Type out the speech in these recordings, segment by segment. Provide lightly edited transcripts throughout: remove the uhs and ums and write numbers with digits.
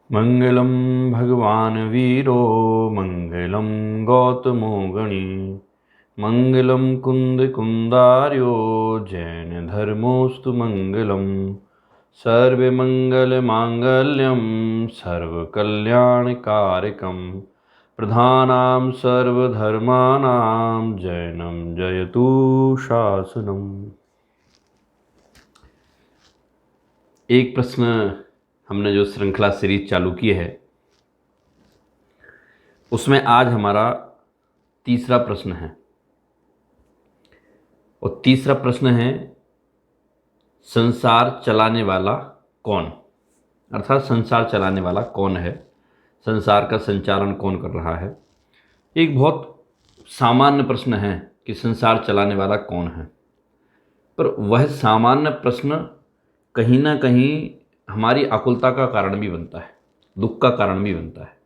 मंगलम भगवान वीरो मंगलम गौतमो गणी मंगलम कुंद कुंदार्यो जैन धर्मोस्तु मंगलम सर्वमंगल मांगल्यम सर्वकल्याणकारकम प्रधानां सर्वधर्माणां जैनम जयतु शासनम। एक प्रश्न हमने जो श्रृंखला सीरीज चालू की है उसमें आज हमारा तीसरा प्रश्न है और तीसरा प्रश्न है संसार चलाने वाला कौन, अर्थात संसार चलाने वाला कौन है, संसार का संचालन कौन कर रहा है। एक बहुत सामान्य प्रश्न है कि संसार चलाने वाला कौन है, पर वह सामान्य प्रश्न कहीं ना कहीं हमारी आकुलता का कारण भी बनता है, दुख का कारण भी बनता है।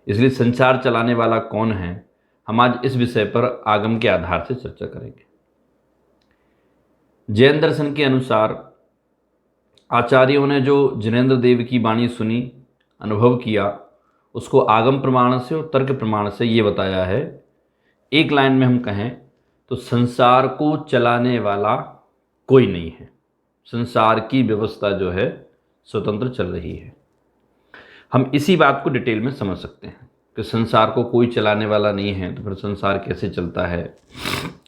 इसलिए संसार चलाने वाला कौन है, हम आज इस विषय पर आगम के आधार से चर्चा करेंगे। जैन दर्शन के अनुसार आचार्यों ने जो जिनेंद्र देव की वाणी सुनी, अनुभव किया, उसको आगम प्रमाण से और तर्क प्रमाण से ये बताया है। एक लाइन में हम कहें तो संसार को चलाने वाला कोई नहीं है, संसार की व्यवस्था जो है स्वतंत्र चल रही है। हम इसी बात को डिटेल में समझ सकते हैं कि संसार को कोई चलाने वाला नहीं है तो फिर संसार कैसे चलता है,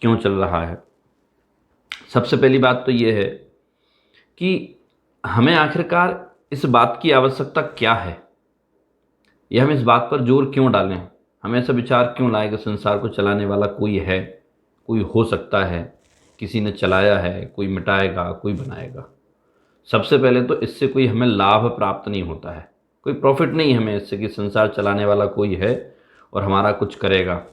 क्यों चल रहा है। सबसे पहली बात तो ये है कि हमें आखिरकार इस बात की आवश्यकता क्या है, यह हम इस बात पर जोर क्यों डालें, हमें ऐसा विचार क्यों लाए कि संसार को चलाने वाला कोई है, कोई हो सकता है, किसी ने चलाया है, कोई मिटाएगा, कोई बनाएगा। सबसे पहले तो इससे कोई हमें लाभ प्राप्त नहीं होता है, कोई प्रॉफिट नहीं हमें इससे कि संसार चलाने वाला कोई है और हमारा कुछ करेगा।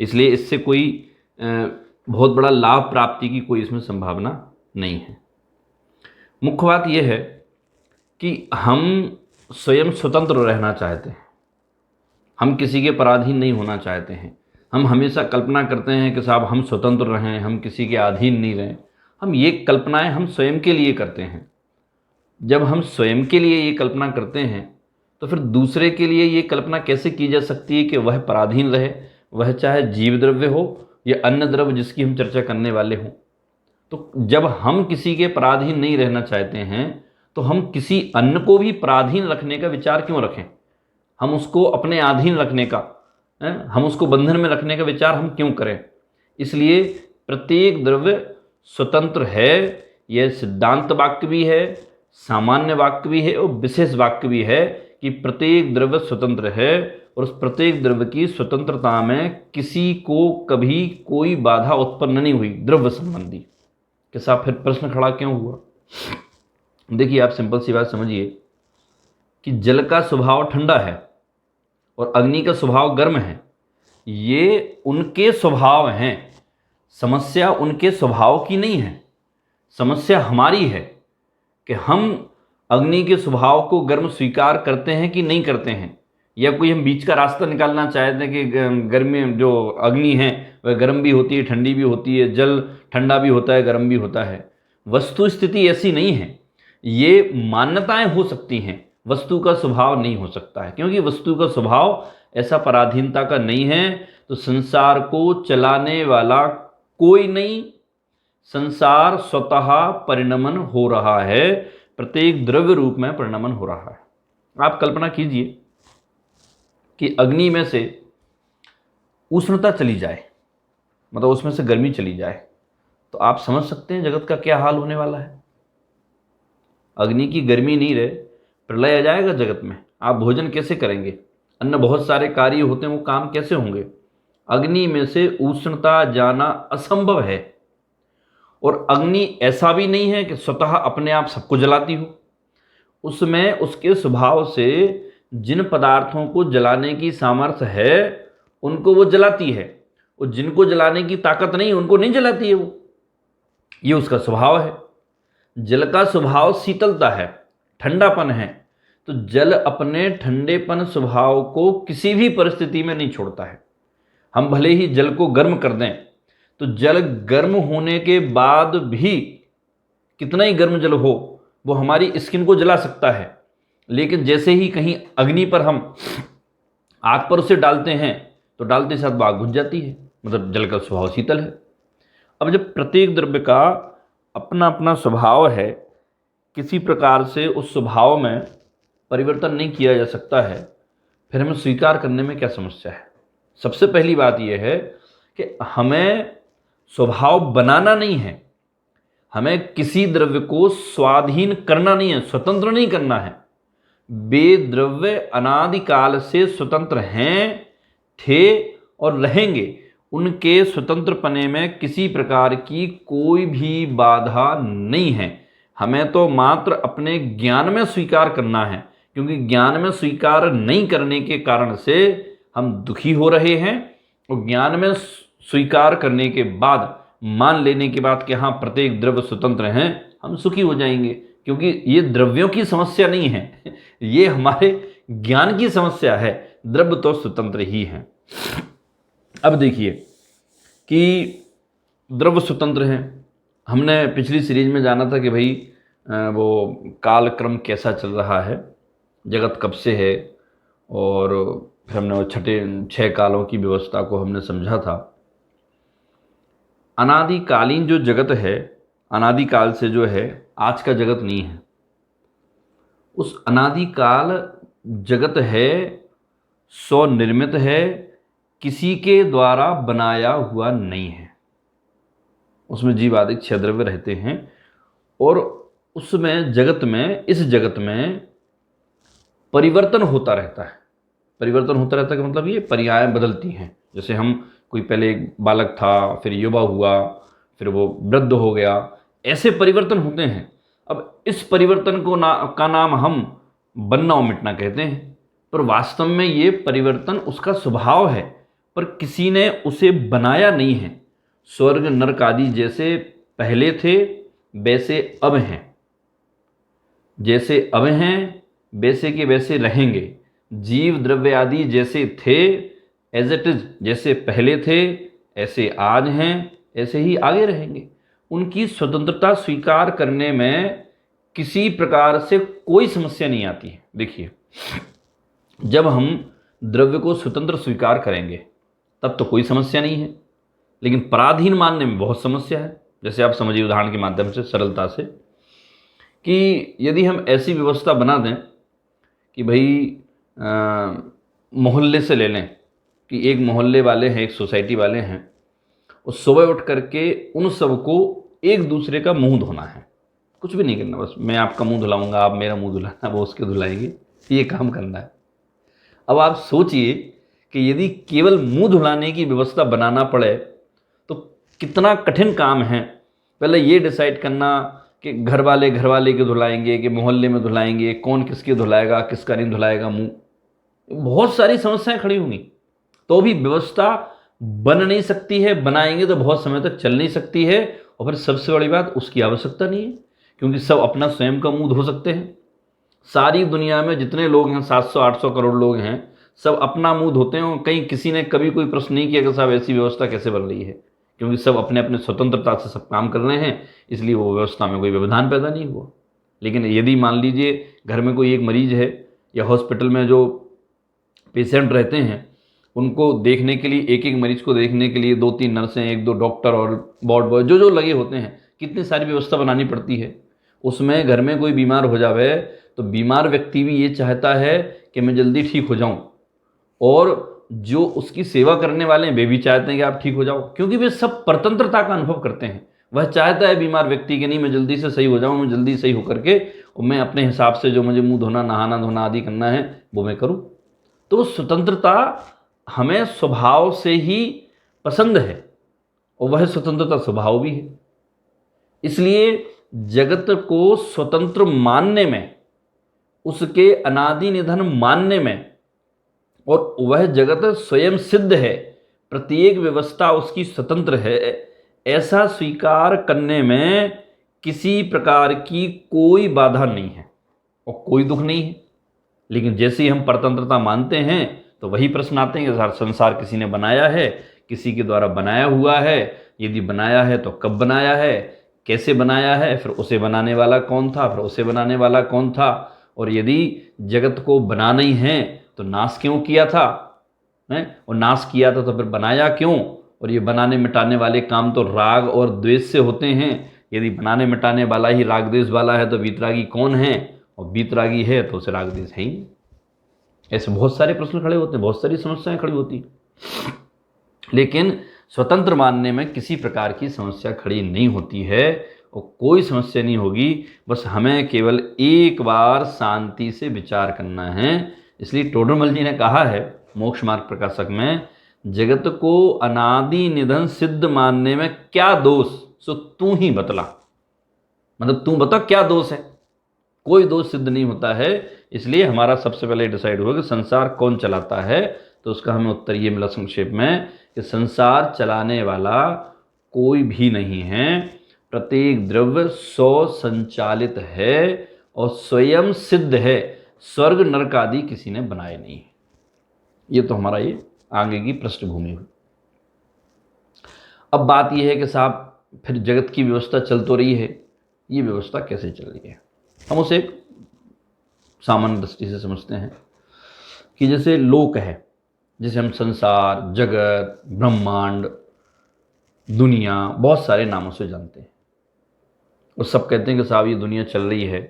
इसलिए इससे कोई बहुत बड़ा लाभ प्राप्ति की कोई इसमें संभावना नहीं है। मुख्य बात यह है कि हम स्वयं स्वतंत्र रहना चाहते हैं, हम किसी के पराधीन नहीं होना चाहते हैं। हम हमेशा कल्पना करते हैं कि साहब हम स्वतंत्र रहें, हम किसी के अधीन नहीं रहें। हम ये कल्पनाएं हम स्वयं के लिए करते हैं। जब हम स्वयं के लिए ये कल्पना करते हैं तो फिर दूसरे के लिए ये कल्पना कैसे की जा सकती है कि वह पराधीन रहे, वह चाहे जीव द्रव्य हो या अन्य द्रव्य जिसकी हम चर्चा करने वाले हों। तो जब हम किसी के पराधीन नहीं रहना चाहते हैं तो हम किसी अन्य को भी पराधीन रखने का विचार क्यों रखें, हम उसको अपने अधीन रखने का, हम उसको बंधन में रखने का विचार हम क्यों करें। इसलिए प्रत्येक द्रव्य स्वतंत्र है। यह सिद्धांत वाक्य भी है, सामान्य वाक्य भी है और विशेष वाक्य भी है कि प्रत्येक द्रव्य स्वतंत्र है और उस प्रत्येक द्रव्य की स्वतंत्रता में किसी को कभी कोई बाधा उत्पन्न नहीं हुई द्रव्य संबंधी के साथ। फिर प्रश्न खड़ा क्यों हुआ? देखिए, आप सिंपल सी बात समझिए कि जल का स्वभाव ठंडा है और अग्नि का स्वभाव गर्म है। ये उनके स्वभाव हैं, समस्या उनके स्वभाव की नहीं है, समस्या हमारी है कि हम अग्नि के स्वभाव को गर्म स्वीकार करते हैं कि नहीं करते हैं, या कोई हम बीच का रास्ता निकालना चाहते हैं कि गर्मी जो अग्नि है वह गर्म भी होती है, ठंडी भी होती है, जल ठंडा भी होता है, गर्म भी होता है। वस्तु स्थिति ऐसी नहीं है। ये मान्यताएं हो सकती हैं, वस्तु का स्वभाव नहीं हो सकता है, क्योंकि वस्तु का स्वभाव ऐसा पराधीनता का नहीं है। तो संसार को चलाने वाला कोई नहीं, संसार स्वतः परिणमन हो रहा है, प्रत्येक द्रव्य रूप में परिणमन हो रहा है। आप कल्पना कीजिए कि अग्नि में से उष्णता चली जाए, मतलब उसमें से गर्मी चली जाए, तो आप समझ सकते हैं जगत का क्या हाल होने वाला है। अग्नि की गर्मी नहीं रहे, प्रलय आ जाएगा जगत में। आप भोजन कैसे करेंगे, अन्य बहुत सारे कार्य होते हैं, वो काम कैसे होंगे। अग्नि में से उष्णता जाना असंभव है। और अग्नि ऐसा भी नहीं है कि स्वतः अपने आप सबको जलाती हो, उसमें उसके स्वभाव से जिन पदार्थों को जलाने की सामर्थ्य है उनको वो जलाती है, और जिनको जलाने की ताकत नहीं उनको नहीं जलाती है वो। ये उसका स्वभाव है। जल का स्वभाव शीतलता है, ठंडापन है। तो जल अपने ठंडेपन स्वभाव को किसी भी परिस्थिति में नहीं छोड़ता है। हम भले ही जल को गर्म कर दें तो जल गर्म होने के बाद भी कितना ही गर्म जल हो वो हमारी स्किन को जला सकता है, लेकिन जैसे ही कहीं अग्नि पर हम आग पर उसे डालते हैं तो डालते साथ आग बुझ जाती है, मतलब जल का स्वभाव शीतल है। अब जब प्रत्येक द्रव्य का अपना अपना स्वभाव है, किसी प्रकार से उस स्वभाव में परिवर्तन नहीं किया जा सकता है, फिर हमें स्वीकार करने में क्या समस्या है? सबसे पहली बात यह है कि हमें स्वभाव बनाना नहीं है, हमें किसी द्रव्य को स्वाधीन करना नहीं है, स्वतंत्र नहीं करना है। वे द्रव्य अनादिकाल से स्वतंत्र हैं, थे और रहेंगे। उनके स्वतंत्रपने में किसी प्रकार की कोई भी बाधा नहीं है। हमें तो मात्र अपने ज्ञान में स्वीकार करना है, क्योंकि ज्ञान में स्वीकार नहीं करने के कारण से हम दुखी हो रहे हैं, और ज्ञान में स्वीकार करने के बाद, मान लेने के बाद कि हाँ प्रत्येक द्रव्य स्वतंत्र हैं, हम सुखी हो जाएंगे। क्योंकि ये द्रव्यों की समस्या नहीं है, ये हमारे ज्ञान की समस्या है। द्रव्य तो स्वतंत्र ही हैं। अब देखिए कि द्रव्य स्वतंत्र हैं। हमने पिछली सीरीज में जाना था कि भाई वो कालक्रम कैसा चल रहा है, जगत कब से है, और फिर हमने वो 6 कालों की व्यवस्था को हमने समझा था। अनादिकालीन जो जगत है, अनादिकाल से जो है, आज का जगत नहीं है। उस अनादिकाल जगत है, स्वनिर्मित है, किसी के द्वारा बनाया हुआ नहीं है। उसमें जीवादिक 6 द्रव्य रहते हैं, और उसमें जगत में, इस जगत में परिवर्तन होता रहता है। परिवर्तन होता रहता है का मतलब ये पर्याय बदलती हैं। जैसे हम, कोई पहले एक बालक था, फिर युवा हुआ, फिर वो वृद्ध हो गया, ऐसे परिवर्तन होते हैं। अब इस परिवर्तन को का नाम हम बनना और मिटना कहते हैं, पर वास्तव में ये परिवर्तन उसका स्वभाव है, पर किसी ने उसे बनाया नहीं है। स्वर्ग नरक आदि जैसे पहले थे वैसे अब हैं, जैसे अब हैं वैसे के वैसे रहेंगे। जीव द्रव्य आदि जैसे थे एज इट इज, जैसे पहले थे ऐसे आज हैं, ऐसे ही आगे रहेंगे। उनकी स्वतंत्रता स्वीकार करने में किसी प्रकार से कोई समस्या नहीं आती है। देखिए, जब हम द्रव्य को स्वतंत्र स्वीकार करेंगे तब तो कोई समस्या नहीं है, लेकिन पराधीन मानने में बहुत समस्या है। जैसे आप समझिए उदाहरण के माध्यम से, सरलता से, कि यदि हम ऐसी व्यवस्था बना दें कि भाई मोहल्ले से ले लें कि एक मोहल्ले वाले हैं, एक सोसाइटी वाले हैं, उस सुबह उठ करके उन सबको एक दूसरे का मुंह धोना है, कुछ भी नहीं करना, बस मैं आपका मुंह धुलाऊंगा, आप मेरा मुंह धुलाना, वो उसके धुलाएंगे, ये काम करना है। अब आप सोचिए कि यदि केवल मुंह धुलाने की व्यवस्था बनाना पड़े तो कितना कठिन काम है। पहले ये डिसाइड करना कि घर वाले के धुलाएंगे कि मोहल्ले में धुलाएंगे, कौन किसके धुलाएगा, किसका नहीं धुलाएगा मुंह, बहुत सारी समस्याएं खड़ी होंगी, तो भी व्यवस्था बन नहीं सकती है। बनाएंगे तो बहुत समय तक चल नहीं सकती है, और फिर सबसे बड़ी बात, उसकी आवश्यकता नहीं है, क्योंकि सब अपना स्वयं का मुंह धो सकते हैं। सारी दुनिया में जितने लोग हैं, 700-800 करोड़ लोग हैं, सब अपना मुंह धोते हैं। कहीं किसी ने कभी कोई प्रश्न नहीं किया कि साहब ऐसी व्यवस्था कैसे बन रही है, क्योंकि सब अपने अपने स्वतंत्रता से सब काम कर रहे हैं, इसलिए वो व्यवस्था में कोई व्यवधान पैदा नहीं हुआ। लेकिन यदि मान लीजिए घर में कोई एक मरीज है, या हॉस्पिटल में जो पेशेंट रहते हैं, उनको देखने के लिए, एक एक मरीज को देखने के लिए 2-3 नर्सें, 1-2 डॉक्टर और वार्ड बॉय जो लगे होते हैं, कितनी सारी व्यवस्था बनानी पड़ती है। उसमें घर में कोई बीमार हो जावे तो बीमार व्यक्ति भी ये चाहता है कि मैं जल्दी ठीक हो जाऊं, और जो उसकी सेवा करने वाले हैं वे भी चाहते हैं कि आप ठीक हो जाओ, क्योंकि वे सब परतंत्रता का अनुभव करते हैं। वह चाहता है बीमार व्यक्ति कि नहीं, मैं जल्दी से सही हो जाऊं, मैं जल्दी सही होकर के और मैं अपने हिसाब से जो मुझे मुंह धोना, नहाना धोना आदि करना है वो मैं करूं। तो स्वतंत्रता हमें स्वभाव से ही पसंद है, और वह स्वतंत्रता स्वभाव भी है। इसलिए जगत को स्वतंत्र मानने में, उसके अनादि निधन मानने में, और वह जगत स्वयं सिद्ध है, प्रत्येक व्यवस्था उसकी स्वतंत्र है, ऐसा स्वीकार करने में किसी प्रकार की कोई बाधा नहीं है और कोई दुख नहीं है। लेकिन जैसे ही हम परतंत्रता मानते हैं तो वही प्रश्न आते हैं कि संसार किसी ने बनाया है, किसी के द्वारा बनाया हुआ है। यदि बनाया है तो कब बनाया है, कैसे बनाया है, फिर उसे बनाने वाला कौन था, फिर उसे बनाने वाला कौन था, और यदि जगत को बनाना ही है तो नाश क्यों किया था, हैं? और नाश किया था तो फिर बनाया क्यों? और ये बनाने मिटाने वाले काम तो राग और द्वेष से होते हैं। यदि बनाने मिटाने वाला ही राग द्वेष वाला है तो वीतरागी कौन है? और वीतरागी है तो उसे राग द्वेष है ही। ऐसे बहुत सारे प्रश्न खड़े होते हैं, बहुत सारी समस्याएं खड़ी होती हैं। लेकिन स्वतंत्र मानने में किसी प्रकार की समस्या खड़ी नहीं होती है और कोई समस्या नहीं होगी। बस हमें केवल एक बार शांति से विचार करना है। इसलिए टोडरमल जी ने कहा है मोक्ष मार्ग प्रकाशक में, जगत को अनादि निधन सिद्ध मानने में क्या दोष, सो तू ही बतला। मतलब तू बता क्या दोष है। कोई दोष सिद्ध नहीं होता है। इसलिए हमारा सबसे पहले डिसाइड हुआ कि संसार कौन चलाता है, तो उसका हमें उत्तर ये मिला संक्षेप में कि संसार चलाने वाला कोई भी नहीं है। प्रत्येक द्रव्य स्व संचालित है और स्वयं सिद्ध है। स्वर्ग नरक आदि किसी ने बनाए नहीं है। ये तो हमारा ये आगे की पृष्ठभूमि हुई। अब बात यह है कि साहब फिर जगत की व्यवस्था चल तो रही है, ये व्यवस्था कैसे चल रही है? हम उसे एक सामान्य दृष्टि से समझते हैं कि जैसे लोक है, जिसे हम संसार, जगत, ब्रह्मांड, दुनिया बहुत सारे नामों से जानते हैं। और सब कहते हैं कि साहब ये दुनिया चल रही है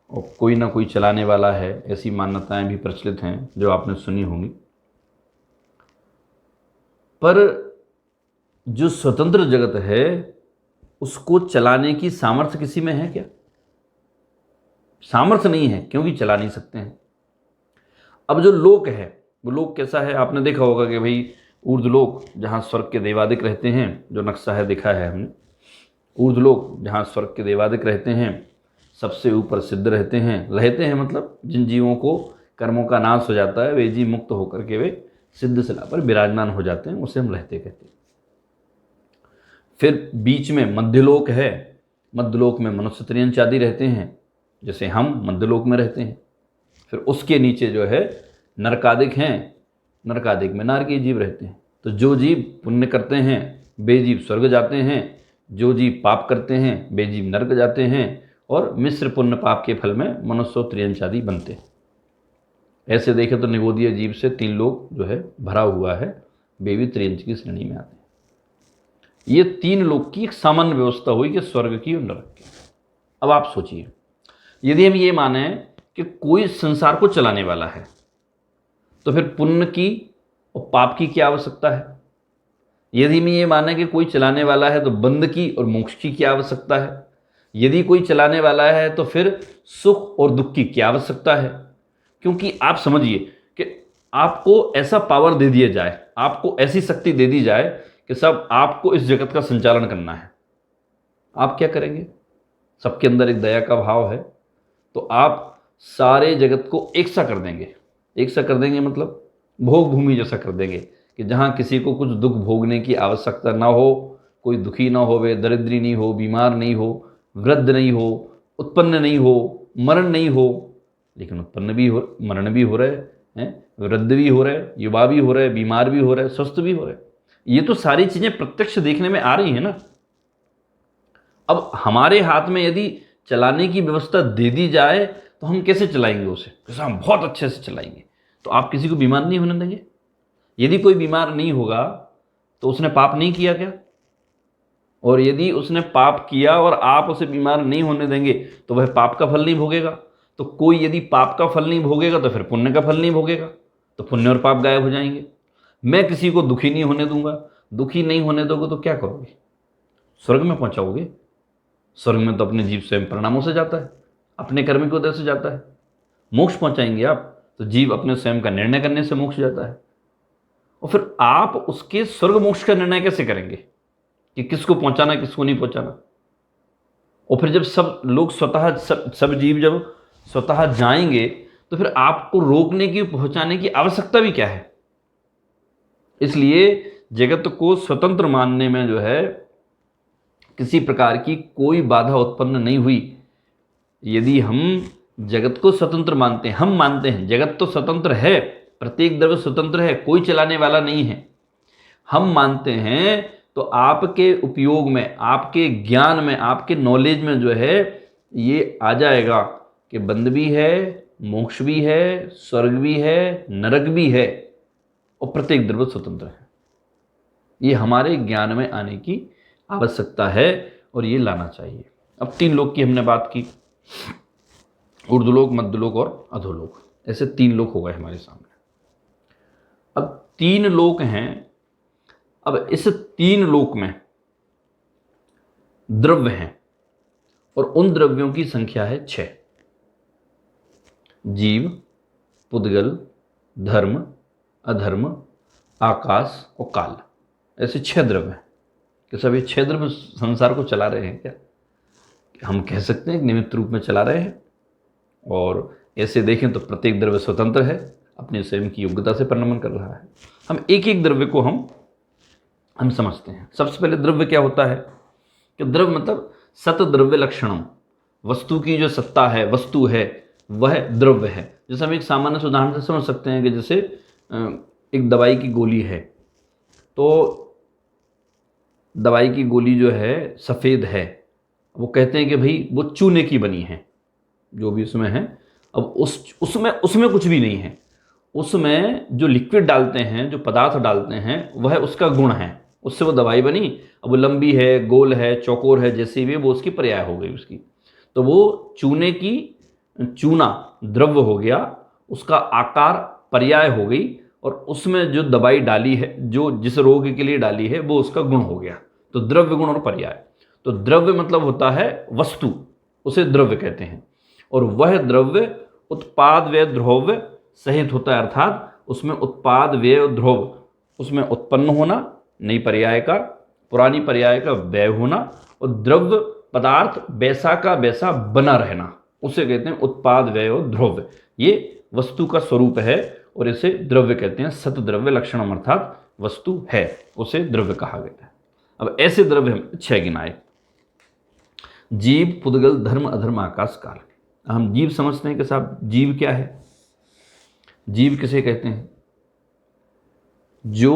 और कोई ना कोई चलाने वाला है। ऐसी मान्यताएं भी प्रचलित हैं जो आपने सुनी होंगी। पर जो स्वतंत्र जगत है उसको चलाने की सामर्थ्य किसी में है क्या? सामर्थ्य नहीं है, क्योंकि चला नहीं सकते हैं। अब जो लोक है वो लोक कैसा है? आपने देखा होगा कि भाई ऊर्ध्वलोक जहाँ स्वर्ग के देवादिक रहते हैं, जो नक्शा है दिखा है हमने, ऊर्ध्वलोक जहाँ स्वर्ग के देवादिक रहते हैं, सबसे ऊपर सिद्ध रहते हैं मतलब जिन जीवों को कर्मों का नाश हो जाता है वे जीव मुक्त होकर के वे सिद्ध शिला पर विराजमान हो जाते हैं, उसे हम रहते कहते हैं। फिर बीच में मध्यलोक है। मध्यलोक में मनुष्य त्रियंच आदि रहते हैं, जैसे हम मध्यलोक में रहते हैं। फिर उसके नीचे जो है नरकादिक हैं, नरकादिक में नारकीय जीव रहते हैं। तो जो जीव पुण्य करते हैं वे जीव स्वर्ग जाते हैं, जो जीव पाप करते हैं वे जीव नरक जाते हैं, और मिश्र पुण्य पाप के फल में मनुष्य त्रियंच आदि बनते हैं। ऐसे देखे तो निगोदीय जीव से 3 लोग जो है भरा हुआ है, वे भी त्रियंच की श्रेणी में आते हैं। ये 3 लोग की एक सामान्य व्यवस्था हुई कि स्वर्ग की और नरक की। अब आप सोचिए, यदि हम ये माने कि कोई संसार को चलाने वाला है तो फिर पुण्य की और पाप की क्या आवश्यकता है? यदि हम ये माने कि कोई चलाने वाला है तो बंध की और मोक्ष की क्या आवश्यकता है? यदि कोई चलाने वाला है तो फिर सुख और दुख की क्या आवश्यकता है? क्योंकि आप समझिए कि आपको ऐसा पावर दे दिया जाए, आपको ऐसी शक्ति दे दी जाए कि सब आपको इस जगत का संचालन करना है, आप क्या करेंगे? सबके अंदर एक दया का भाव है तो आप सारे जगत को एक सा कर देंगे। एक सा कर देंगे मतलब भोग भूमि जैसा कर देंगे कि जहाँ किसी को कुछ दुख भोगने की आवश्यकता ना हो, कोई दुखी ना हो, वे दरिद्री नहीं हो, बीमार नहीं हो, वृद्ध नहीं हो, उत्पन्न नहीं हो, मरण नहीं हो। लेकिन उत्पन्न भी हो, मरण भी हो रहे हैं, वृद्ध भी हो रहे, युवा भी हो रहे, बीमार भी हो रहे, स्वस्थ भी हो रहे। ये तो सारी चीज़ें प्रत्यक्ष देखने में आ रही हैं ना। अब हमारे हाथ में यदि चलाने की व्यवस्था दे दी जाए तो हम कैसे चलाएंगे उसे? कैसे हम बहुत अच्छे से चलाएंगे। तो आप किसी को बीमार नहीं होने देंगे? यदि कोई बीमार नहीं होगा तो उसने पाप नहीं किया क्या? और यदि उसने पाप किया और आप उसे बीमार नहीं होने देंगे तो वह पाप का फल नहीं भोगेगा। तो कोई यदि पाप का फल नहीं भोगेगा तो फिर पुण्य का फल नहीं भोगेगा, तो पुण्य और पाप गायब हो जाएंगे। मैं किसी को दुखी नहीं होने दूंगा, दुखी नहीं होने दोगे तो क्या करोगे? स्वर्ग में पहुंचाओगे। स्वर्ग में तो अपने जीव स्वयं परिणामों से जाता है, अपने कर्म की उदय से जाता है। मोक्ष पहुंचाएंगे आप तो जीव अपने स्वयं का निर्णय करने से मोक्ष जाता है। और फिर आप उसके स्वर्ग मोक्ष का निर्णय कैसे करेंगे कि किसको पहुंचाना किसको नहीं पहुंचाना? और फिर जब सब लोग स्वतः सब जीव जब स्वतः जाएंगे तो फिर आपको रोकने की पहुंचाने की आवश्यकता भी क्या है? इसलिए जगत को स्वतंत्र मानने में जो है किसी प्रकार की कोई बाधा उत्पन्न नहीं हुई। यदि हम जगत को स्वतंत्र मानते हैं, हम मानते हैं जगत तो स्वतंत्र है, प्रत्येक द्रव्य स्वतंत्र है, कोई चलाने वाला नहीं है, हम मानते हैं, तो आपके उपयोग में, आपके ज्ञान में, आपके नॉलेज में जो है ये आ जाएगा कि बंध भी है, मोक्ष भी है, स्वर्ग भी है, नरक भी है, और प्रत्येक द्रव्य स्वतंत्र है। ये हमारे ज्ञान में आने की आवश्यकता है और ये लाना चाहिए। अब 3 लोक की हमने बात की, ऊर्ध्वलोक, मध्यलोक और अधोलोक। ऐसे 3 लोक हो गए हमारे सामने। अब 3 लोक हैं। अब इस 3 लोक में द्रव्य हैं और उन द्रव्यों की संख्या है 6। जीव, पुद्गल, धर्म, अधर्म, आकाश और काल। ऐसे 6 द्रव्य हैं। कि सब ये 6 द्रव्य संसार को चला रहे हैं क्या? हम कह सकते हैं निमित्त रूप में चला रहे हैं। और ऐसे देखें तो प्रत्येक द्रव्य स्वतंत्र है, अपनी स्वयं की योग्यता से परिणमन कर रहा है। हम एक एक द्रव्य को हम समझते हैं। सबसे पहले द्रव्य क्या होता है? कि द्रव्य मतलब सत द्रव्य लक्षणम, वस्तु की जो सत्ता है, वस्तु है, वह द्रव्य है। जैसे हम एक सामान्य उदाहरण से समझ सकते हैं कि जैसे एक दवाई की गोली है, तो दवाई की गोली जो है सफ़ेद है, वो कहते हैं कि भाई वो चूने की बनी है, जो भी उसमें है। अब उसमें कुछ भी नहीं है। उसमें जो लिक्विड डालते हैं, जो पदार्थ डालते हैं, वह उसका गुण है, उससे वो दवाई बनी। अब वो लंबी है, गोल है, चौकोर है, जैसी भी, वो उसकी पर्याय हो गई उसकी। तो वो चूने की चूना द्रव्य हो गया, उसका आकार पर्याय हो गई, और उसमें जो दवाई डाली है, जो जिस रोग के लिए डाली है, वो उसका गुण हो गया। तो द्रव्य, गुण और पर्याय। तो द्रव्य मतलब होता है वस्तु, उसे द्रव्य कहते हैं। और वह द्रव्य उत्पाद व्यय द्रव्य सहित होता है, अर्थात उसमें उत्पाद व्यय और द्रव्य, उसमें उत्पन्न होना, नई पर्याय का, पुरानी पर्याय का व्यय होना, और द्रव्य पदार्थ वैसा का वैसा बना रहना, उसे कहते हैं उत्पाद व्यय और द्रव्य। ये वस्तु का स्वरूप है और इसे द्रव्य कहते हैं। सत द्रव्य लक्षणम, अर्थात वस्तु है, उसे द्रव्य कहा गया है। अब ऐसे द्रव्य हम 6 गिनाए: जीव, पुद्गल, धर्म, अधर्म, आकाश, काल। हम जीव समझते हैं कि साहब जीव क्या है? जीव किसे कहते हैं? जो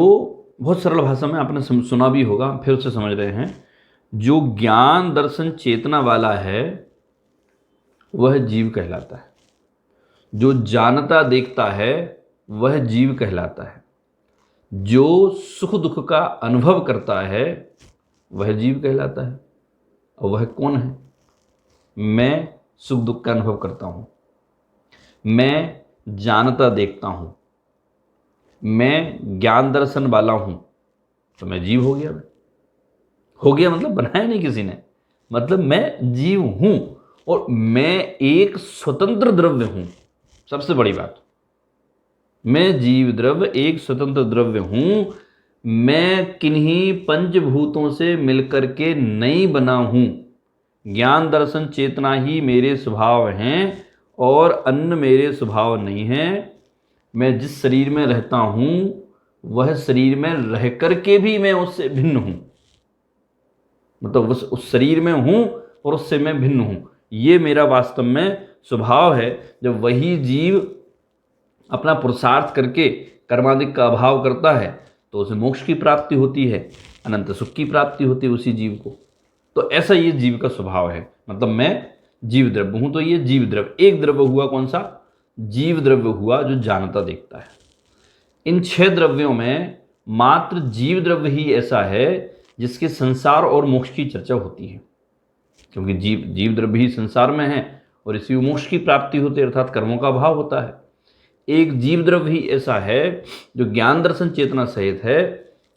बहुत सरल भाषा में आपने सुना भी होगा, फिर उसे समझ रहे हैं, जो ज्ञान दर्शन चेतना वाला है वह जीव कहलाता है। जो जानता देखता है वह जीव कहलाता है। जो सुख दुख का अनुभव करता है वह जीव कहलाता है। और वह कौन है? मैं सुख दुख का अनुभव करता हूँ, मैं जानता देखता हूँ, मैं ज्ञान दर्शन वाला हूँ, तो मैं जीव हो गया। हो गया मतलब बनाया नहीं किसी ने, मतलब मैं जीव हूँ और मैं एक स्वतंत्र द्रव्य हूँ। सबसे बड़ी बात, मैं जीव द्रव्य एक स्वतंत्र द्रव्य हूँ। मैं किन्हीं पंचभूतों से मिलकर के नहीं बना हूँ। ज्ञान दर्शन चेतना ही मेरे स्वभाव हैं और अन्य मेरे स्वभाव नहीं हैं। मैं जिस शरीर में रहता हूँ वह शरीर में रह कर के भी मैं उससे भिन्न हूँ, मतलब उस शरीर में हूँ और उससे मैं भिन्न हूँ। ये मेरा वास्तव में स्वभाव है। जब वही जीव अपना पुरुषार्थ करके कर्मादिक का अभाव करता है तो उसे मोक्ष की प्राप्ति होती है, अनंत सुख की प्राप्ति होती है उसी जीव को। तो ऐसा ये जीव का स्वभाव है। मतलब मैं जीव द्रव्य हूँ। तो ये जीव द्रव्य, एक द्रव्य हुआ कौन सा? जीव द्रव्य हुआ जो जानता देखता है। इन 6 द्रव्यों में मात्र जीव द्रव्य ही ऐसा है जिसके संसार और मोक्ष की चर्चा होती है, क्योंकि जीव द्रव्य ही संसार में है और इसी मोक्ष की प्राप्ति होती है, अर्थात कर्मों का अभाव होता है। एक जीव द्रव्य ही ऐसा है जो ज्ञान दर्शन चेतना सहित है।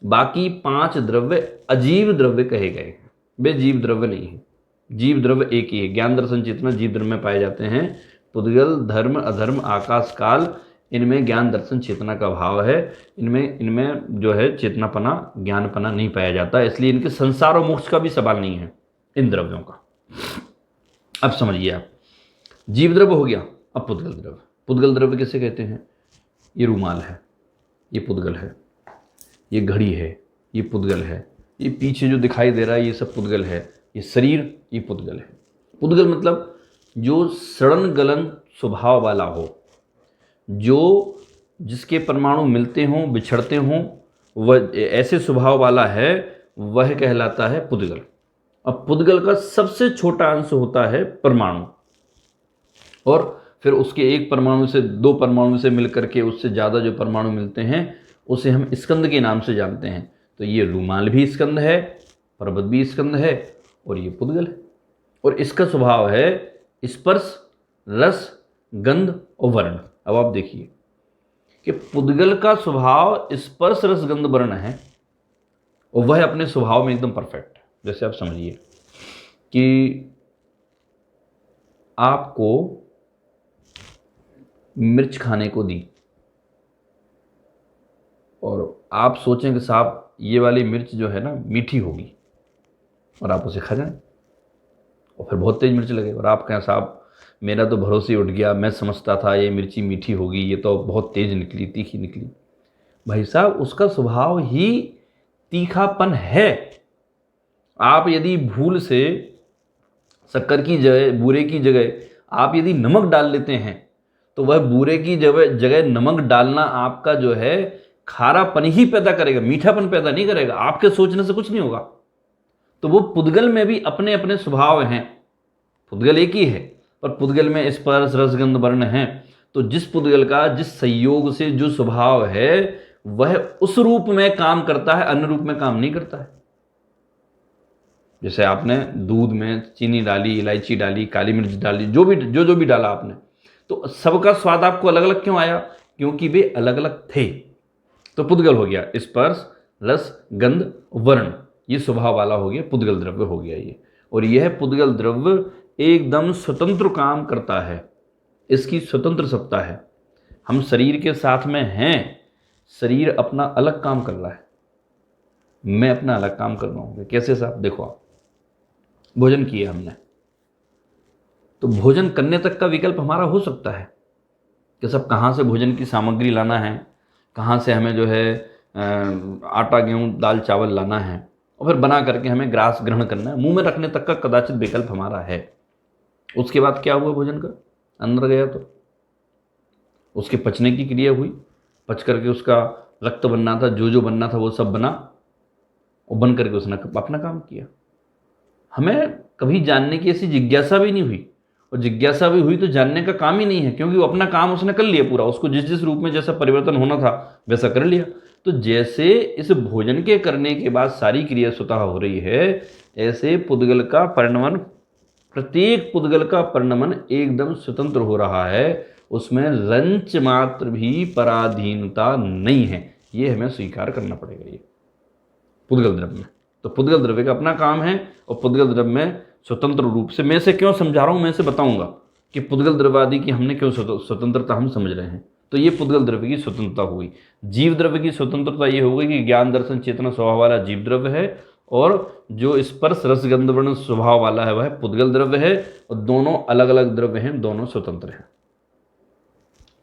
बाकी 5 द्रव्य अजीव द्रव्य कहे गए हैं, वे जीव द्रव्य नहीं है। जीव द्रव्य एक ही है, ज्ञान दर्शन चेतना जीव द्रव्य में पाए जाते हैं। पुद्गल, धर्म, अधर्म, आकाश, काल, इनमें ज्ञान दर्शन चेतना का भाव है। इनमें जो है चेतनापना, ज्ञानपना नहीं पाया जाता, इसलिए इनके संसार और मोक्ष का भी सवाल नहीं है इन द्रव्यों का। अब समझिए आप, जीव द्रव्य हो गया। अब पुद्गल द्रव्य। पुद्गल द्रव्य किसे कहते हैं? ये रूमाल है, ये पुद्गल है। ये घड़ी है, ये पुद्गल है। ये पीछे जो दिखाई दे रहा है ये सब पुद्गल है। ये शरीर, ये पुद्गल है। पुद्गल मतलब जो सड़न गलन स्वभाव वाला हो, जो जिसके परमाणु मिलते हों बिछड़ते हों, वह ऐसे स्वभाव वाला है, वह कहलाता है पुद्गल। अब पुद्गल का सबसे छोटा अंश होता है परमाणु, और फिर उसके एक परमाणु से दो परमाणु से मिल करके उससे ज़्यादा जो परमाणु मिलते हैं उसे हम स्कंद के नाम से जानते हैं। तो ये रूमाल भी स्कंद है, पर्वत भी स्कंद है, और ये पुद्गल है। और इसका स्वभाव है स्पर्श, रस, गंध और वर्ण। अब आप देखिए कि पुद्गल का स्वभाव स्पर्श, रस, गंध, वर्ण है, और वह अपने स्वभाव में एकदम परफेक्ट है। जैसे आप समझिए कि आपको मिर्च खाने को दी और आप सोचें कि साहब ये वाली मिर्च जो है ना मीठी होगी, और आप उसे खा जाएं, और फिर बहुत तेज मिर्च लगे और आप कहें साहब मेरा तो भरोसे उठ गया, मैं समझता था ये मिर्ची मीठी होगी, ये तो बहुत तेज निकली, तीखी निकली। भाई साहब उसका स्वभाव ही तीखापन है। आप यदि भूल से शक्कर की जगह, बूरे की जगह आप यदि नमक डाल लेते हैं तो वह बूरे की जगह नमक डालना आपका जो है खारापन ही पैदा करेगा, मीठापन पैदा नहीं करेगा। आपके सोचने से कुछ नहीं होगा। तो वो पुद्गल में भी अपने अपने स्वभाव हैं। पुद्गल एक ही है, पर पुद्गल में स्पर्श, रसगंध, वर्ण है। तो जिस पुद्गल का जिस संयोग से जो स्वभाव है वह उस रूप में काम करता है, अन्य रूप में काम नहीं करता है। जैसे आपने दूध में चीनी डाली, इलायची डाली, काली मिर्च डाली, जो भी डाला आपने, तो सबका स्वाद आपको अलग अलग क्यों आया? क्योंकि वे अलग अलग थे। तो पुद्गल हो गया स्पर्श, रस, गंध, वर्ण, ये स्वभाव वाला हो गया, पुद्गल द्रव्य हो गया ये। और यह पुद्गल द्रव्य एकदम स्वतंत्र काम करता है, इसकी स्वतंत्र सत्ता है। हम शरीर के साथ में हैं, शरीर अपना अलग काम कर रहा है, मैं अपना अलग काम कर रहा हूँ। कैसे साहब? देखो आप भोजन किया हमने, तो भोजन करने तक का विकल्प हमारा हो सकता है कि सब कहाँ से भोजन की सामग्री लाना है, कहाँ से हमें जो है आटा, गेहूँ, दाल, चावल लाना है, और फिर बना करके हमें ग्रास ग्रहण करना है, मुंह में रखने तक का कदाचित विकल्प हमारा है। उसके बाद क्या हुआ? भोजन का अंदर गया तो उसके पचने की क्रिया हुई, पच करके उसका रक्त बनना था, जो बनना था वो सब बना, और बन करके उसने अपना काम किया। हमें कभी जानने की ऐसी जिज्ञासा भी नहीं हुई, और जिज्ञासा भी हुई तो जानने का काम ही नहीं है, क्योंकि वो अपना काम उसने कर लिया पूरा। उसको जिस जिस रूप में जैसा परिवर्तन होना था वैसा कर लिया। तो जैसे इस भोजन के करने के बाद सारी क्रिया स्वतः हो रही है, ऐसे पुद्गल का परिणमन, प्रत्येक पुद्गल का परिणमन एकदम स्वतंत्र हो रहा है, उसमें रंच मात्र भी पराधीनता नहीं है। ये हमें स्वीकार करना पड़ेगा ये पुद्गल द्रव्य में। तो पुद्गल द्रव्य का अपना काम है, और पुद्गल द्रव्य में स्वतंत्र रूप से, मैं इसे क्यों समझा रहा हूँ, मैं इसे बताऊंगा कि पुद्गल द्रव्य आदि की हमने क्यों स्वतंत्रता हम समझ रहे हैं। तो ये पुद्गल द्रव्य की स्वतंत्रता हुई। जीव द्रव्य की स्वतंत्रता ये हो गई कि ज्ञान, दर्शन, चेतना स्वभाव वाला जीव द्रव्य है, और जो स्पर्श, रस, गंध, वर्ण स्वभाव वाला है वह पुद्गल द्रव्य है, और दोनों अलग अलग द्रव्य हैं, दोनों स्वतंत्र हैं।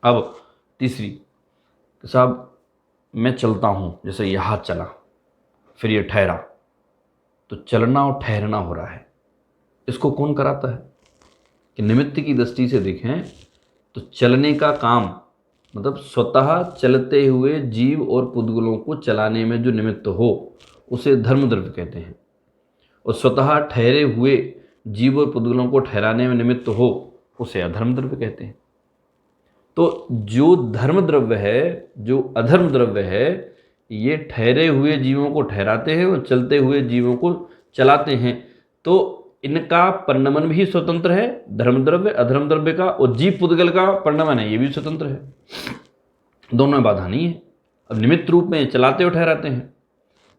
अब तीसरी, साहब मैं चलता हूँ, जैसे यह हाथ चला, फिर ये ठहरा, तो चलना और ठहरना हो रहा है, इसको कौन कराता है? कि निमित्त की दृष्टि से देखें तो चलने का काम, मतलब स्वतः चलते हुए जीव और पुद्गलों को चलाने में जो निमित्त हो उसे धर्म द्रव्य कहते हैं, और स्वतः ठहरे हुए जीव और पुद्गलों को ठहराने में निमित्त हो उसे अधर्म द्रव्य कहते हैं। तो जो धर्म द्रव्य है, जो अधर्म द्रव्य है, ये ठहरे हुए जीवों को ठहराते हैं और चलते हुए जीवों को चलाते हैं। तो इनका परिणमन भी स्वतंत्र है, धर्म द्रव्य अधर्म द्रव्य का, और जीव पुद्गल का परिणमन है ये भी स्वतंत्र है, दोनों में बाधा नहीं है। अब निमित्त रूप में चलाते और ठहराते हैं।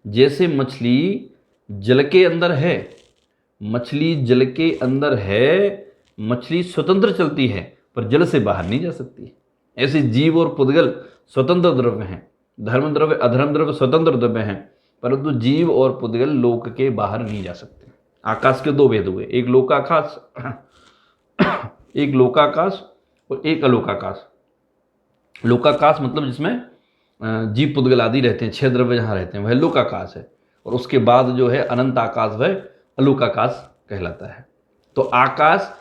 जैसे मछली जल के अंदर है, मछली जल के अंदर है, मछली स्वतंत्र चलती है पर जल से बाहर नहीं जा सकती। ऐसे जीव और पुद्गल स्वतंत्र द्रव्य हैं, धर्म द्रव्य अधर्म द्रव्य स्वतंत्र द्रव्य हैं, परंतु जीव और पुद्गल लोक के बाहर नहीं जा सकते। आकाश के दो भेद हुए, एक लोकाकाश एक लोकाकाश और एक अलोकाकाश। लोकाकाश मतलब जिसमें जीव पुद्गल आदि रहते हैं, 6 द्रव्य जहाँ रहते हैं, वह लोकाकाश है, और उसके बाद जो है अनंत आकाश वह अलोकाकाश कहलाता है। तो आकाश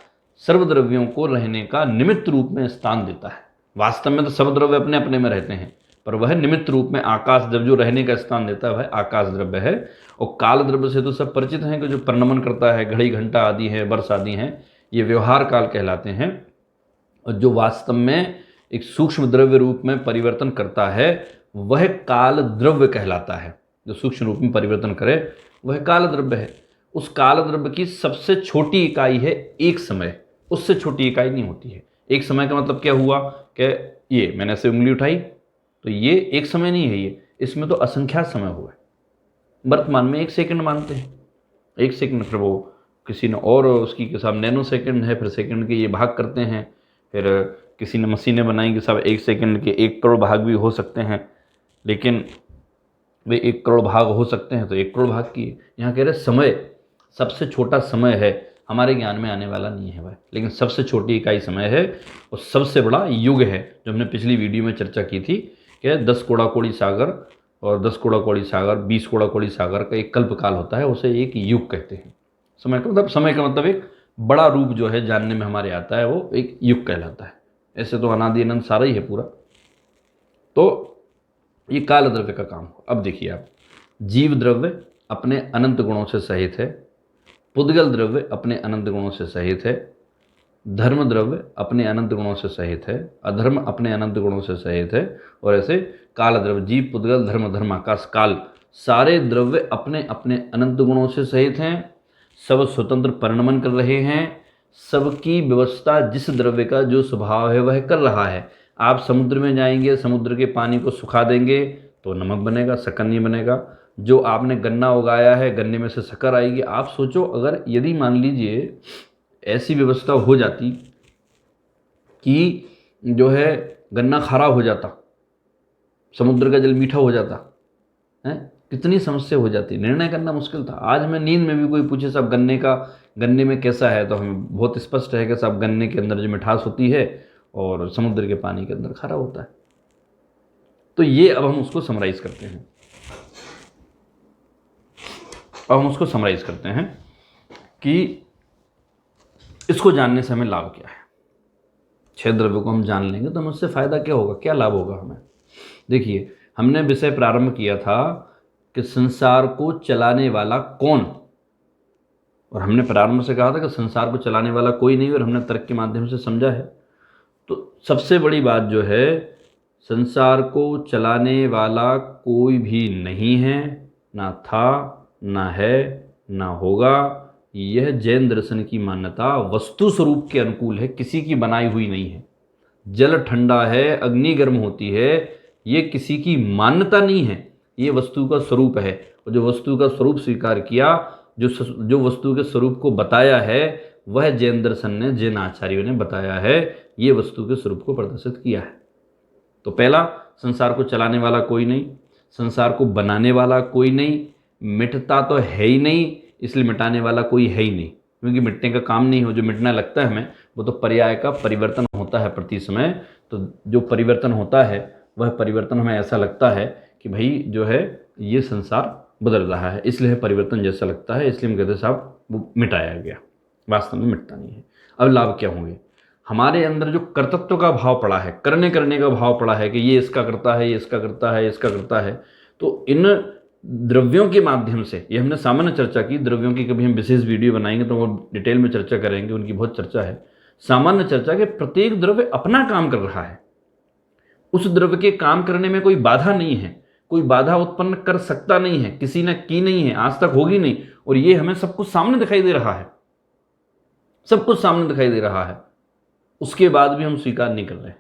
सर्वद्रव्यों को रहने का निमित्त रूप में स्थान देता है। वास्तव में तो सब द्रव्य अपने अपने में रहते हैं, पर वह निमित्त रूप में आकाश द्रव्य जो रहने का स्थान देता है वह आकाश द्रव्य है। और काल द्रव्य से तो सब परिचित हैं कि जो परिणमन करता है, घड़ी घंटा आदि है, वर्ष आदि हैं, ये व्यवहार काल कहलाते हैं। और जो वास्तव में एक सूक्ष्म द्रव्य रूप में परिवर्तन करता है वह काल द्रव्य कहलाता है। जो सूक्ष्म रूप में परिवर्तन करे वह काल द्रव्य है। उस काल द्रव्य की सबसे छोटी इकाई है एक समय, उससे छोटी इकाई नहीं होती है। एक समय का मतलब क्या हुआ कि ये मैंने ऐसे उंगली उठाई तो ये एक समय नहीं है, ये इसमें तो असंख्यात समय हुआ है। वर्तमान में 1 सेकंड मानते हैं, 1 सेकंड, फिर वो किसी ने और उसकी के साथ नैनो सेकंड है, फिर सेकंड के ये भाग करते हैं, फिर किसी ने मशीनें बनाई कि साहब 1 सेकंड के 1 करोड़ भाग भी हो सकते हैं, लेकिन वे 1 करोड़ भाग हो सकते हैं तो 1 करोड़ भाग की। यहाँ कह रहे समय सबसे छोटा समय है, हमारे ज्ञान में आने वाला नहीं है वह, लेकिन सबसे छोटी इकाई समय है और सबसे बड़ा युग है। जो हमने पिछली वीडियो में चर्चा की थी कि 10 कोड़ा कोड़ी सागर और 10 कोड़ा कोड़ी सागर 20 कोड़ा कोड़ी सागर का एक कल्पकाल होता है, उसे एक युग कहते हैं। समय का मतलब एक बड़ा रूप जो है जानने में हमारे आता है वो एक युग कहलाता है। ऐसे तो अनादि अनंत सारा ही है पूरा। तो ये काल द्रव्य का काम हो। अब देखिए आप, जीव द्रव्य अपने अनंत गुणों से सहित है, पुद्गल द्रव्य अपने अनंत गुणों से सहित है, धर्म द्रव्य अपने अनंत गुणों से सहित है, अधर्म अपने अनंत गुणों से सहित है, और ऐसे काल द्रव्य, जीव, पुद्गल, धर्म, धर्म, आकाश, काल, सारे द्रव्य अपने अपने अनंत गुणों से सहित हैं। सब स्वतंत्र परिणमन कर रहे हैं। सबकी व्यवस्था जिस द्रव्य का जो स्वभाव है वह कर रहा है। आप समुद्र में जाएंगे, समुद्र के पानी को सुखा देंगे तो नमक बनेगा, शक्कर नहीं बनेगा। जो आपने गन्ना उगाया है, गन्ने में से शक्कर आएगी। आप सोचो, अगर यदि मान लीजिए ऐसी व्यवस्था हो जाती कि जो है गन्ना खारा हो जाता, समुद्र का जल मीठा हो जाता है, कितनी समस्या हो जाती, निर्णय करना मुश्किल था। आज हमें नींद में भी कोई पूछे साहब गन्ने में कैसा है, तो हमें बहुत स्पष्ट है कि साहब गन्ने के अंदर जो मिठास होती है और समुद्र के पानी के अंदर खारा होता है। तो ये अब हम उसको समराइज करते हैं। कि इसको जानने से हमें लाभ क्या है। 6 द्रव्यों को हम जान लेंगे तो हमें उससे फायदा क्या होगा, क्या लाभ होगा हमें। देखिए, हमने विषय प्रारंभ किया था कि संसार को चलाने वाला कौन, और हमने प्रारंभ से कहा था कि संसार को चलाने वाला कोई नहीं, और हमने तर्क के माध्यम से समझा है। तो सबसे बड़ी बात जो है, संसार को चलाने वाला कोई भी नहीं है, ना था, ना है, ना होगा। यह जैन दर्शन की मान्यता वस्तु स्वरूप के अनुकूल है, किसी की बनाई हुई नहीं है। जल ठंडा है, अग्नि गर्म होती है, ये किसी की मान्यता नहीं है, ये वस्तु का स्वरूप है। और जो वस्तु का स्वरूप स्वीकार किया, जो वस्तु के स्वरूप को बताया है, वह जैन दर्शन ने, जैन आचार्यों ने बताया है, ये वस्तु के स्वरूप को प्रदर्शित किया है। तो पहला, संसार को चलाने वाला कोई नहीं, संसार को बनाने वाला कोई नहीं, मिटता तो है ही नहीं, इसलिए मिटाने वाला कोई है ही नहीं, क्योंकि मिटने का काम नहीं हो। जो मिटना लगता है हमें, वो तो पर्याय का परिवर्तन होता है प्रति समय। तो जो परिवर्तन होता है वह परिवर्तन हमें ऐसा लगता है कि भाई जो है ये संसार बदल रहा है, इसलिए परिवर्तन जैसा लगता है, इसलिए हम कहते हैं साहब वो मिटाया गया। वास्तव में मिटता नहीं है। अब लाभ क्या होंगे, हमारे अंदर जो कर्तृत्व का भाव पड़ा है, करने का भाव पड़ा है कि ये इसका करता है, ये इसका करता है, इसका करता है, तो इन द्रव्यों के माध्यम से, ये हमने सामान्य चर्चा की, द्रव्यों की कभी हम विशेष वीडियो बनाएंगे तो वो डिटेल में चर्चा करेंगे, उनकी बहुत चर्चा है। सामान्य चर्चा के प्रत्येक द्रव्य अपना काम कर रहा है, उस द्रव्य के काम करने में कोई बाधा नहीं है, कोई बाधा उत्पन्न कर सकता नहीं है, किसी ने की नहीं है, आज तक होगी नहीं। और ये हमें सब कुछ सामने दिखाई दे रहा है, सब कुछ सामने दिखाई दे रहा है, उसके बाद भी हम स्वीकार नहीं कर रहे।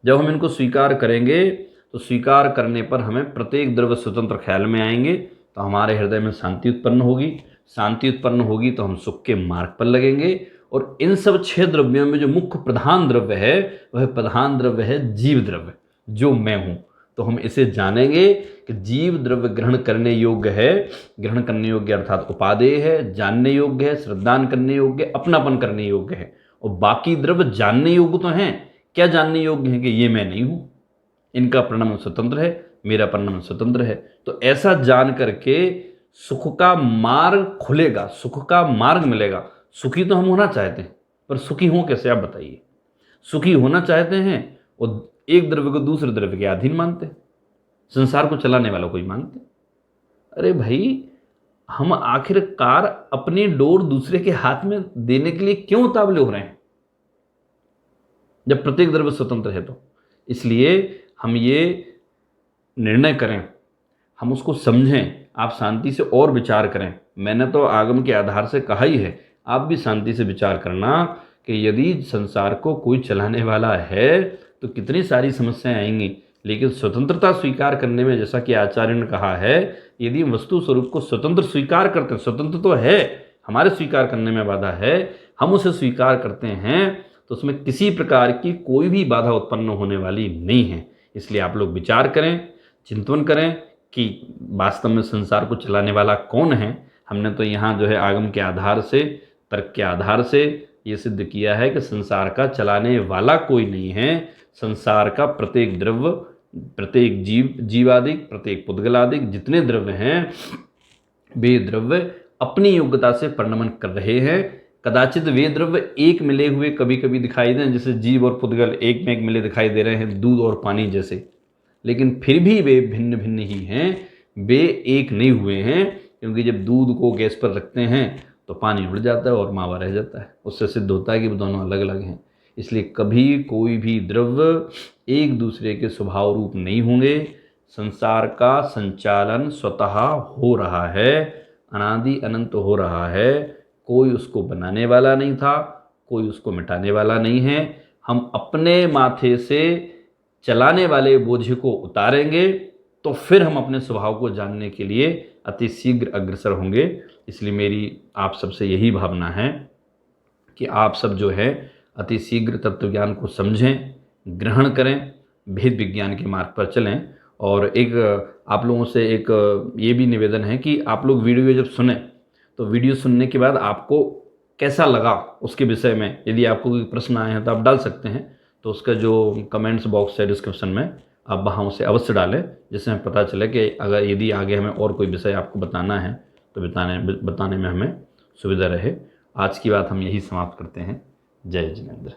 जब हम इनको स्वीकार करेंगे तो स्वीकार करने पर हमें प्रत्येक द्रव्य स्वतंत्र ख्याल में आएंगे, तो हमारे हृदय में शांति उत्पन्न होगी। शांति उत्पन्न होगी तो हम सुख के मार्ग पर लगेंगे। और इन सब 6 द्रव्यों में जो मुख्य प्रधान द्रव्य है, वह प्रधान द्रव्य है जीव द्रव्य, जो मैं हूँ। तो हम इसे जानेंगे कि जीव द्रव्य ग्रहण करने योग्य है, ग्रहण करने योग्य अर्थात उपादेय है, जानने योग्य है, श्रद्धान करने योग्य, अपनापन करने योग्य है। और बाकी द्रव्य जानने योग्य तो हैं। क्या जानने योग्य है कि ये मैं नहीं हूँ, इनका परिणाम स्वतंत्र है, मेरा परिणाम स्वतंत्र है। तो ऐसा जान करके सुख का मार्ग खुलेगा, सुख का मार्ग मिलेगा। सुखी तो हम होना चाहते हैं, पर सुखी हों कैसे, आप बताइए। सुखी होना चाहते हैं और एक द्रव्य को दूसरे द्रव्य के अधीन मानते हैं, संसार को चलाने वाला कोई मानते। अरे भाई, हम आखिरकार अपनी डोर दूसरे के हाथ में देने के लिए क्यों उतावले हो रहे हैं? जब प्रत्येक द्रव्य स्वतंत्र है तो। इसलिए हम ये निर्णय करें, हम उसको समझें, आप शांति से और विचार करें। मैंने तो आगम के आधार से कहा ही है, आप भी शांति से विचार करना कि यदि संसार को कोई चलाने वाला है तो कितनी सारी समस्याएं आएंगी, लेकिन स्वतंत्रता स्वीकार करने में, जैसा कि आचार्य ने कहा है, यदि हम वस्तु स्वरूप को स्वतंत्र स्वीकार करते हैं, स्वतंत्र तो है, हमारे स्वीकार करने में बाधा है, हम उसे स्वीकार करते हैं तो उसमें किसी प्रकार की कोई भी बाधा उत्पन्न होने वाली नहीं है। इसलिए आप लोग विचार करें, चिंतन करें कि वास्तव में संसार को चलाने वाला कौन है। हमने तो यहाँ जो है आगम के आधार से, तर्क के आधार से ये सिद्ध किया है कि संसार का चलाने वाला कोई नहीं है। संसार का प्रत्येक द्रव्य, प्रत्येक जीवादिक, प्रत्येक पुद्गलादिक जितने द्रव्य हैं, वे द्रव्य अपनी योग्यता से परिणमन कर रहे हैं। कदाचित वे द्रव्य एक मिले हुए कभी कभी दिखाई दें, जैसे जीव और पुद्गल एक में एक मिले दिखाई दे रहे हैं, दूध और पानी जैसे, लेकिन फिर भी वे भिन्न भिन्न ही हैं, वे एक नहीं हुए हैं। क्योंकि जब दूध को गैस पर रखते हैं तो पानी उड़ जाता है और मावा रह जाता है, उससे सिद्ध होता है कि वो दोनों अलग अलग हैं। इसलिए कभी कोई भी द्रव्य एक दूसरे के स्वभाव रूप नहीं होंगे। संसार का संचालन स्वतः हो रहा है, अनादि अनंत हो रहा है, कोई उसको बनाने वाला नहीं था, कोई उसको मिटाने वाला नहीं है। हम अपने माथे से चलाने वाले बोझ को उतारेंगे तो फिर हम अपने स्वभाव को जानने के लिए अति शीघ्र अग्रसर होंगे। इसलिए मेरी आप सबसे यही भावना है कि आप सब जो है अति शीघ्र तत्वज्ञान को समझें, ग्रहण करें, भेद विज्ञान के मार्ग पर चलें। और एक आप लोगों से एक ये भी निवेदन है कि आप लोग वीडियो जब सुने तो वीडियो सुनने के बाद आपको कैसा लगा उसके विषय में, यदि आपको कोई प्रश्न आए हैं तो आप डाल सकते हैं। तो उसका जो कमेंट्स बॉक्स है डिस्क्रिप्शन में, आप वहाँ उसे अवश्य डालें, जिससे हमें पता चले कि अगर यदि आगे हमें और कोई विषय आपको बताना है तो बताने में हमें सुविधा रहे। आज की बात हम यही समाप्त करते हैं। जय जिनेंद्र।